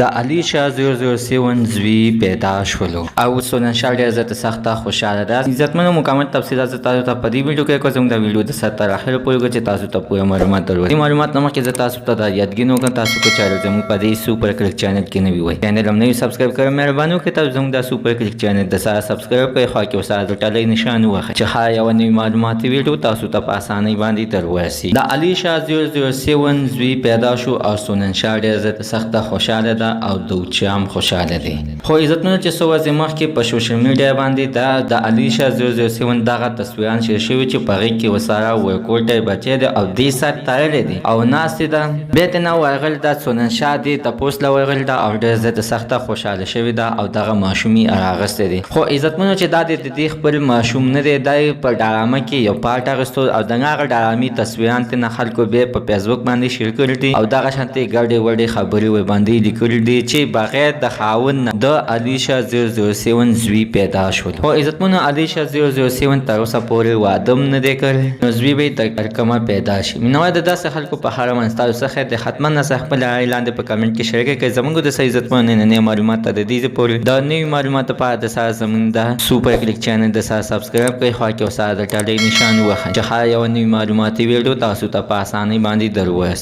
د علیشاہ 007 زوی پیدا شولو او سوننشال ډېر زیاته سخته خوشاله ده. عزتمنو مکمل تفصیلات زه تاسو ته په دې ویډیو کې کوم. زموږ د ویډیو د سر تر اخره پورې چې تاسو ته پوره معلومات درولې. معلومات نه مخکې زه تاسو ته د یادګینو کوم تاسو کو چینل زموږ په دې سوپر کلیک چینل کې نه وي. چینل هم نه سبسکرایب کړئ. مهرباني وکړئ تاسو زموږ د سوپر کلیک چینل د سره سبسکرایب کړئ. خو کې وسه د ټلې نشان وخت چې ها یو نوی معلوماتي ویډیو تاسو ته په اسانۍ باندې ترورسي. د علیشاہ 007 زوی پیدا شو او سوننشال ډېر زیاته سخته خوشاله ده او دوچام خوشاله دي. خو عزتمنو چې څو ورځې مخکې په سوشل میډیا باندې د علیشاہ 007 دغه تصویران شیر شوي چې په هغې کې وساره ورکوټی بچی دی او دې سر تړلی دی او ناستې ده. بیا ترې نه ورغلې ده سوننشال دې تپوس له ورغلې ده او ډېر زیاته سخته خوشاله شوې ده او دغه ماشوم یې راغستی دی. خو عزتمنو چې دا د دې خپل ماشوم نه دی، دا یې په ډرامه کې یو پارټ اخیستو او د هغه ډرامې تصویران ترې نه خلکو بیا په فیسبوک باندې شیر کړي دي او دغه شانتې ګډې وډې خبرې ورباندې لیکلي دي چې بغیر د خاوند نه د علیشاہ 007 زوی پیدا شول. خو عزتمنو علیشاہ 007 تر اوسه پورې واده هم نه دی کړی، نو زوی به یې تر کومه پیدا شي. مینوال د داسې خلکو په اړه باندې ستاسو څه خیر دی؟ حتما نه خپل رایې لاندې په کمنټ کې شریکه کړئ. زموږ د عزتمنو نننۍ معلومات ته د دې پورې د نوي معلوماتو په اړه د سره زموږ د سوپر کلیک چینل د سره سبسکرایب کړئ. خوا کې وسه د ټلۍ نشان ووهئ چې هر یو نوي معلوماتي ویډیو تاسو ته په اسانۍ باندې درورسي.